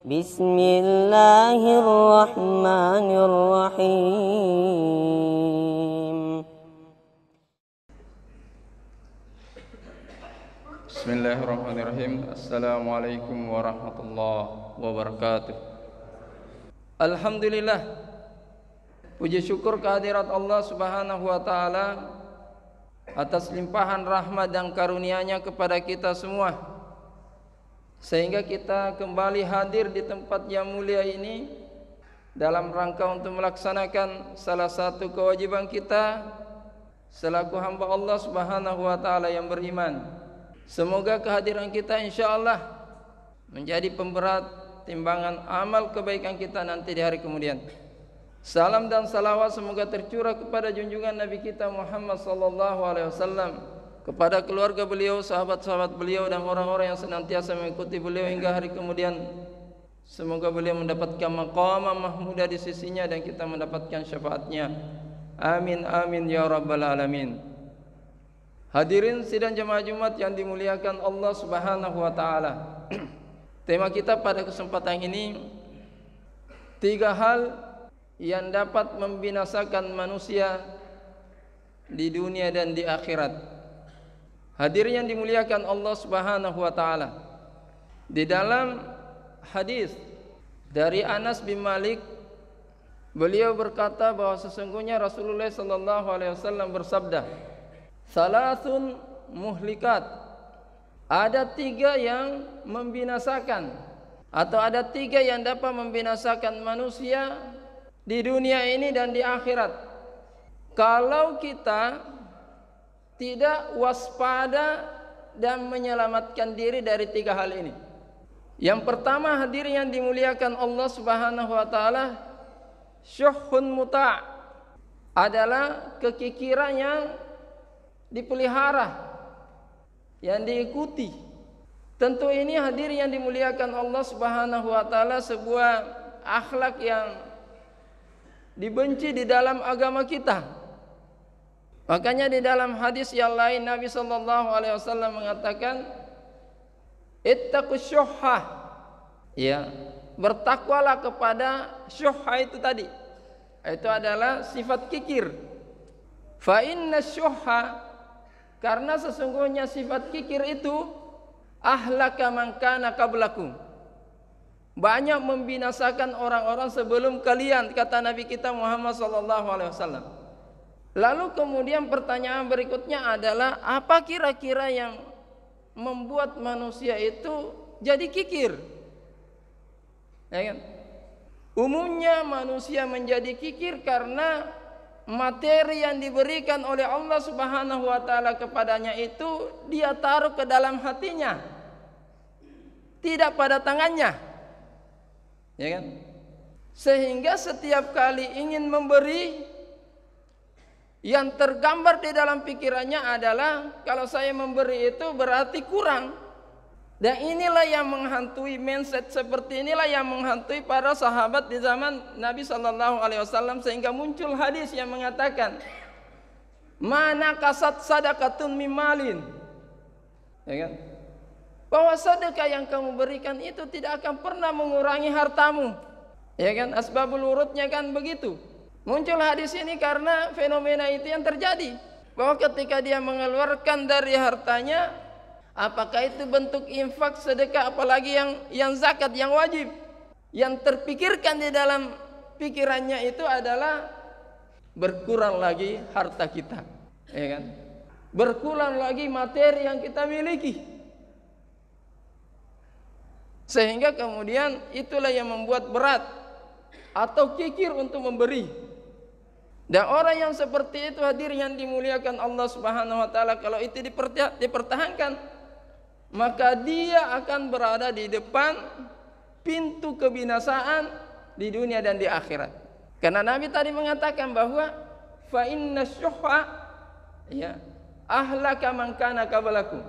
Bismillahirrahmanirrahim. Bismillahirrahmanirrahim. Assalamualaikum warahmatullahi wabarakatuh. Alhamdulillah, puji syukur kehadirat Allah Subhanahu wa taala atas limpahan rahmat dan karunia-Nya kepada kita semua, sehingga kita kembali hadir di tempat yang mulia ini dalam rangka untuk melaksanakan salah satu kewajiban kita selaku hamba Allah Subhanahu wa taala yang beriman. Semoga kehadiran kita insyaallah menjadi pemberat timbangan amal kebaikan kita nanti di hari kemudian. Salam dan salawat semoga tercurah kepada junjungan Nabi kita Muhammad sallallahu alaihi wasallam, kepada keluarga beliau, sahabat-sahabat beliau, dan orang-orang yang senantiasa mengikuti beliau hingga hari kemudian. Semoga beliau mendapatkan maqamah mahmudah di sisinya dan kita mendapatkan syafaatnya. Amin amin ya rabbal alamin. Hadirin sidang jemaah Jumat yang dimuliakan Allah Subhanahu wa taala. Tema kita pada kesempatan ini, 3 hal yang dapat membinasakan manusia di dunia dan di akhirat. Hadirin yang dimuliakan Allah Subhanahu wa taala, di dalam hadis dari Anas bin Malik, beliau berkata bahwa sesungguhnya Rasulullah sallallahu alaihi wasallam bersabda, "Salasun muhlikat." Ada 3 yang membinasakan, atau ada 3 yang dapat membinasakan manusia di dunia ini dan di akhirat kalau kita tidak waspada dan menyelamatkan diri dari 3 hal ini. Yang pertama, hadirin yang dimuliakan Allah Subhanahu wa taala, syuhun muta' adalah kekikiran yang dipelihara, yang diikuti. Tentu ini hadirin yang dimuliakan Allah Subhanahu wa taala sebuah akhlak yang dibenci di dalam agama kita. Makanya di dalam hadis yang lain Nabi sallallahu alaihi wasallam mengatakan, ittaqus syuhha, ya, bertakwalah kepada syuhha itu tadi. Itu adalah sifat kikir. Fa inna syuhha, karena sesungguhnya sifat kikir itu ahlaka man kana qablakum, banyak membinasakan orang-orang sebelum kalian, kata Nabi kita Muhammad sallallahu alaihi wasallam. Lalu kemudian pertanyaan berikutnya adalah, apa kira-kira yang membuat manusia itu jadi kikir? Ya kan? Umumnya manusia menjadi kikir karena materi yang diberikan oleh Allah Subhanahu wa taala kepadanya itu dia taruh ke dalam hatinya, tidak pada tangannya. Ya kan? Sehingga setiap kali ingin memberi, yang tergambar di dalam pikirannya adalah kalau saya memberi itu berarti kurang. Dan inilah yang menghantui mindset seperti inilah yang menghantui para sahabat di zaman Nabi sallallahu alaihi wasallam, sehingga muncul hadis yang mengatakan, "Mana kasat sadaqatun mimalin." Ya kan? Bahwa sedekah yang kamu berikan itu tidak akan pernah mengurangi hartamu. Ya kan? Asbabul urutnya kan begitu. Muncul hadis ini karena fenomena itu yang terjadi, bahwa ketika dia mengeluarkan dari hartanya, apakah itu bentuk infak, sedekah, apalagi yang zakat, yang wajib, yang terpikirkan di dalam pikirannya itu adalah berkurang lagi harta kita, ya kan? Berkurang lagi materi yang kita miliki. Sehingga kemudian itulah yang membuat berat atau kikir untuk memberi. Dan orang yang seperti itu, hadirin yang dimuliakan Allah Subhanahu wa taala, kalau itu dipertahankan, maka dia akan berada di depan pintu kebinasaan di dunia dan di akhirat. Karena Nabi tadi mengatakan bahwa fa inna syuhha, ya, ahlaka man kana qablakum,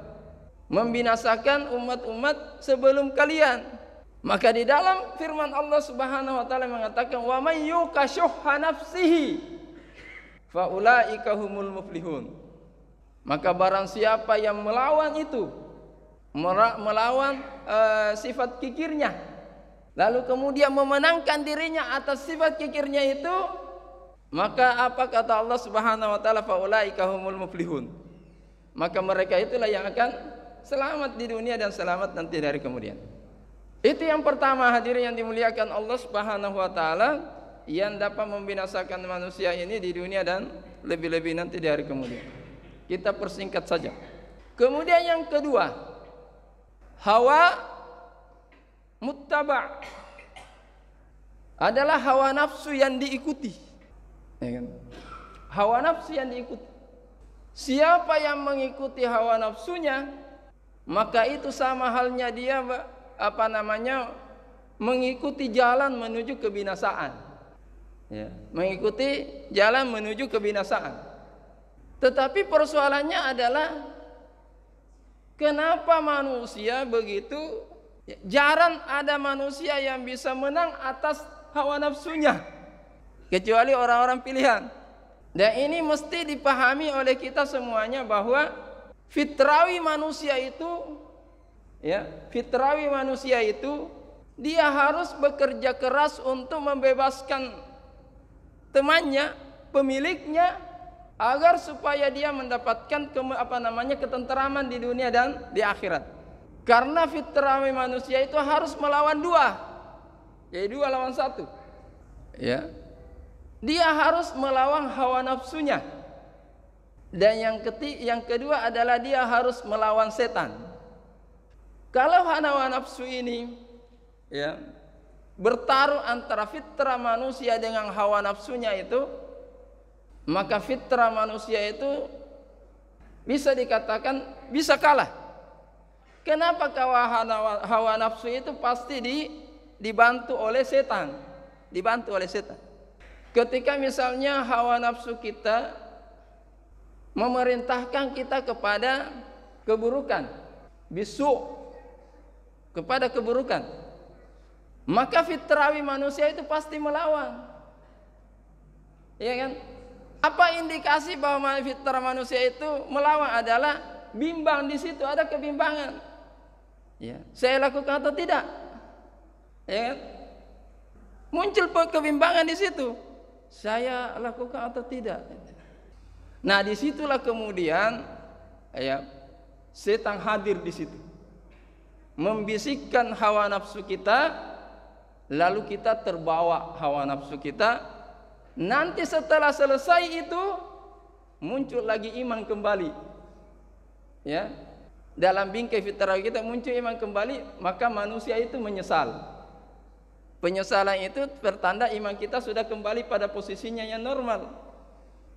membinasakan umat-umat sebelum kalian. Maka di dalam firman Allah Subhanahu wa taala mengatakan, wa may yuqa syuhha nafsihi fa ulaika humul muflihun. Maka barang siapa yang melawan itu, melawan sifat kikirnya, lalu kemudian memenangkan dirinya atas sifat kikirnya itu, maka apa kata Allah Subhanahu wa taala, faulaika humul muflihun. Maka mereka itulah yang akan selamat di dunia dan selamat nanti dari kemudian. Itu yang pertama, hadirin yang dimuliakan Allah Subhanahu wa taala, yang dapat membinasakan manusia ini di dunia dan lebih-lebih nanti di hari kemudian. Kita persingkat saja. Kemudian yang kedua, hawa muttaba' adalah hawa nafsu yang diikuti. Ya kan? Hawa nafsu yang diikuti. Siapa yang mengikuti hawa nafsunya, maka itu sama halnya dia mengikuti jalan menuju kebinasaan. Ya, mengikuti jalan menuju kebinasaan. Tetapi persoalannya adalah kenapa manusia begitu jarang ada manusia yang bisa menang atas hawa nafsunya, kecuali orang-orang pilihan. Dan ini mesti dipahami oleh kita semuanya bahwa fitrawi manusia itu, ya, fitrawi manusia itu dia harus bekerja keras untuk membebaskan temannya, pemiliknya, agar supaya dia mendapatkan ketenteraman di dunia dan di akhirat. Karena fitrawi manusia itu harus melawan dua, yaitu 2 lawan 1. Ya. Dia harus melawan hawa nafsunya. Dan yang kedua adalah dia harus melawan setan. Kalau hawa nafsu ini, ya, bertaruh antara fitrah manusia dengan hawa nafsunya itu, maka fitrah manusia itu bisa dikatakan bisa kalah. Kenapa? Hawa nafsu itu pasti dibantu oleh setan. Dibantu oleh setan. Ketika misalnya hawa nafsu kita memerintahkan kita kepada keburukan, bisu, kepada keburukan, maka fitrawi manusia itu pasti melawan. Ya kan? Apa indikasi bahwa fitrah manusia itu melawan? Adalah bimbang, di situ ada kebimbangan. Ya, saya lakukan atau tidak? Ya kan? Muncul kebimbangan di situ. Saya lakukan atau tidak? Nah, disitulah kemudian, ya, setan hadir di situ, membisikkan hawa nafsu kita, lalu kita terbawa hawa nafsu kita. Nanti setelah selesai itu muncul lagi iman kembali. Ya, dalam bingkai fitrah kita muncul iman kembali, maka manusia itu menyesal. Penyesalan itu pertanda iman kita sudah kembali pada posisinya yang normal.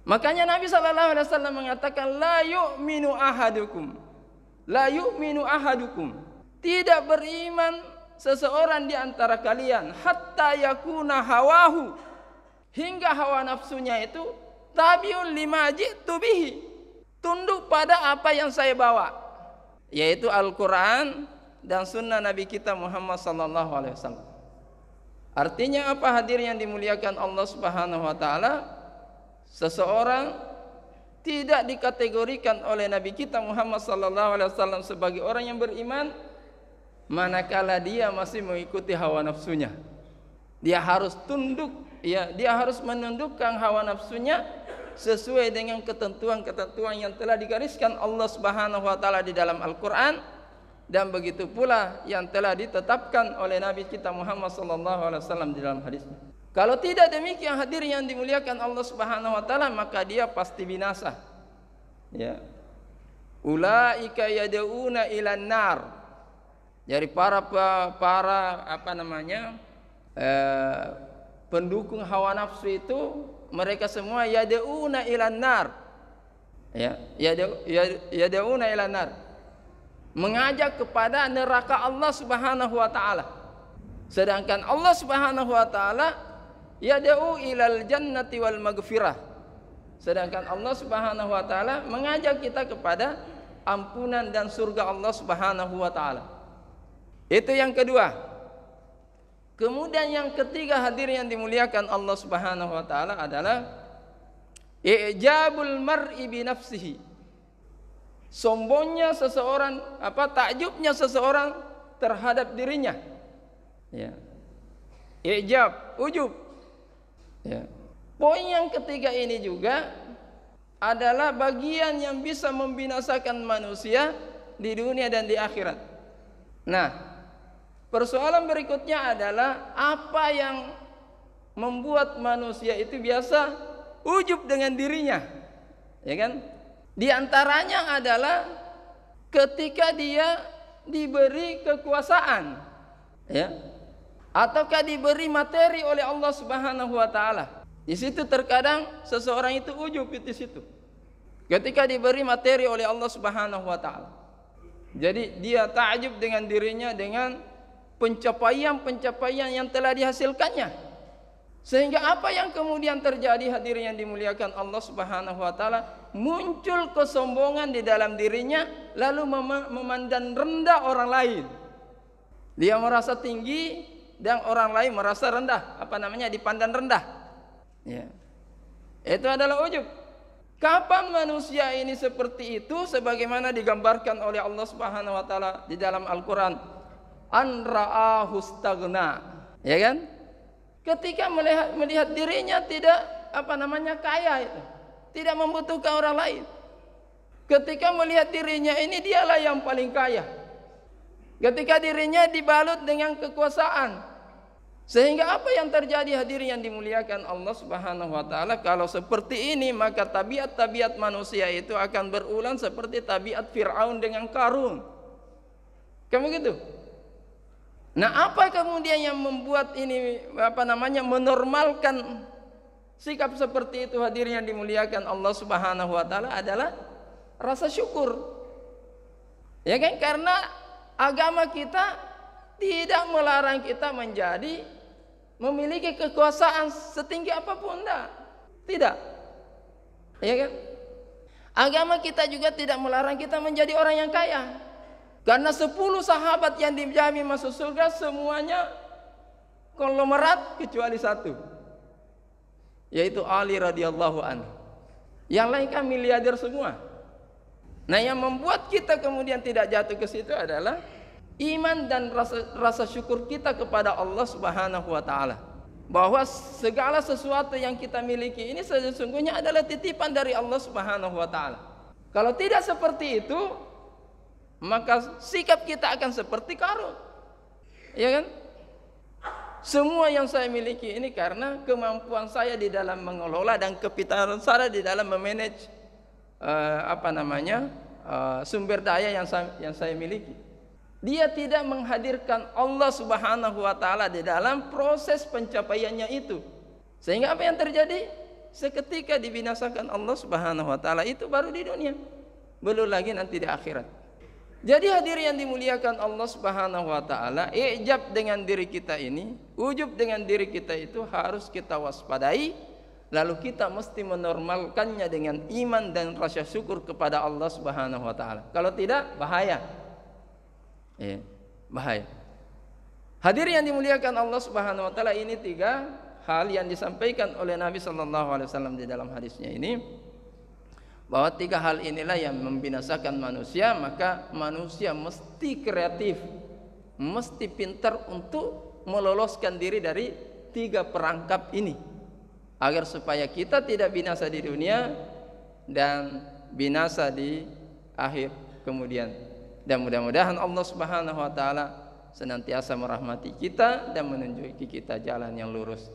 Makanya Nabi SAW mengatakan, la yu'minu ahadukum, la yu'minu ahadukum, tidak beriman seseorang di antara kalian hatta yakuna hawahu, hingga hawa nafsunya itu tabiun lima ji'tu bihi, tunduk pada apa yang saya bawa, yaitu Al-Quran dan sunnah Nabi kita Muhammad SAW. Artinya apa, hadirin yang dimuliakan Allah Subhanahu wa taala? Seseorang tidak dikategorikan oleh Nabi kita Muhammad SAW sebagai orang yang beriman manakala dia masih mengikuti hawa nafsunya. Dia harus tunduk, ya, dia harus menundukkan hawa nafsunya sesuai dengan ketentuan-ketentuan yang telah digariskan Allah Subhanahu wa taala di dalam Al-Qur'an, dan begitu pula yang telah ditetapkan oleh Nabi kita Muhammad SAW di dalam hadisnya. Kalau tidak demikian, hadirin yang dimuliakan Allah Subhanahu wa taala, maka dia pasti binasa. Ya. Ulaika yad'una ilan nar. Dari para pendukung hawa nafsu itu, mereka semua yad'una ilan nar. Ya, yad'una ilan nar. Mengajak kepada neraka Allah Subhanahu wa taala. Sedangkan Allah Subhanahu wa taala yad'u ilal jannati wal maghfirah. Sedangkan Allah Subhanahu wa taala mengajak kita kepada ampunan dan surga Allah Subhanahu wa taala. Itu yang kedua. Kemudian yang ketiga, hadirin yang dimuliakan Allah Subhanahu wa taala, adalah i'jabul mar'i bi nafsihi. Sombongnya seseorang, takjubnya seseorang terhadap dirinya. Ya. I'jab, ujub. Ya. Poin yang ketiga ini juga adalah bagian yang bisa membinasakan manusia di dunia dan di akhirat. Nah, persoalan berikutnya adalah apa yang membuat manusia itu biasa ujub dengan dirinya, ya kan? Di antaranya adalah ketika dia diberi kekuasaan, ya, ataukah diberi materi oleh Allah Subhanahu wa taala. Di situ terkadang seseorang itu ujub di situ. Ketika diberi materi oleh Allah Subhanahu wa taala. Jadi dia ta'jub dengan dirinya dengan pencapaian-pencapaian yang telah dihasilkannya. Sehingga apa yang kemudian terjadi, hadirin yang dimuliakan Allah Subhanahu wa taala, muncul kesombongan di dalam dirinya, lalu memandang rendah orang lain. Dia merasa tinggi dan orang lain merasa rendah, dipandang rendah. Ya. Itu adalah ujub. Kapan manusia ini seperti itu sebagaimana digambarkan oleh Allah Subhanahu wa taala di dalam Al-Qur'an? An ra'ahu staghna. Ya kan? Ketika melihat dirinya tidak kaya itu, tidak membutuhkan orang lain. Ketika melihat dirinya ini dialah yang paling kaya. Ketika dirinya dibalut dengan kekuasaan. Sehingga apa yang terjadi, hadirin yang dimuliakan Allah Subhanahu wa taala, kalau seperti ini maka tabiat-tabiat manusia itu akan berulang seperti tabiat Firaun dengan Qarun. Kamu gitu. Nah, apa kemudian yang membuat ini menormalkan sikap seperti itu, hadirin yang dimuliakan Allah Subhanahu wa taala, adalah rasa syukur. Ya kan? Karena agama kita tidak melarang kita memiliki kekuasaan setinggi apapun, tidak. Ya kan? Agama kita juga tidak melarang kita menjadi orang yang kaya. Karena 10 sahabat yang dijamin masuk surga semuanya konglomerat kecuali satu, yaitu Ali radhiyallahu anhu. Yang lain kan miliarder semua. Nah, yang membuat kita kemudian tidak jatuh ke situ adalah iman dan rasa syukur kita kepada Allah Subhanahu wa taala, bahwa segala sesuatu yang kita miliki ini sesungguhnya adalah titipan dari Allah Subhanahu wa taala. Kalau tidak seperti itu, maka sikap kita akan seperti Qarun. Ya kan? Semua yang saya miliki ini karena kemampuan saya di dalam mengelola dan kepintaran saya di dalam memanage sumber daya yang saya miliki. Dia tidak menghadirkan Allah Subhanahu wa taala di dalam proses pencapaiannya itu. Sehingga apa yang terjadi? Seketika dibinasakan Allah Subhanahu wa taala, itu baru di dunia. Belum lagi nanti di akhirat. Jadi hadirin yang dimuliakan Allah Subhanahu wa taala, i'jab dengan diri kita ini, ujub dengan diri kita itu harus kita waspadai, lalu kita mesti menormalkannya dengan iman dan rasa syukur kepada Allah Subhanahu wa taala. Kalau tidak, bahaya. Bahaya. Hadirin yang dimuliakan Allah Subhanahu wa taala, ini 3 hal yang disampaikan oleh Nabi sallallahu alaihi wasallam di dalam hadisnya ini, bahwa 3 hal inilah yang membinasakan manusia. Maka manusia mesti kreatif, mesti pintar untuk meloloskan diri dari 3 perangkap ini, agar supaya kita tidak binasa di dunia dan binasa di akhir kemudian. Dan mudah-mudahan Allah Subhanahu wa taala senantiasa merahmati kita dan menunjuki kita jalan yang lurus.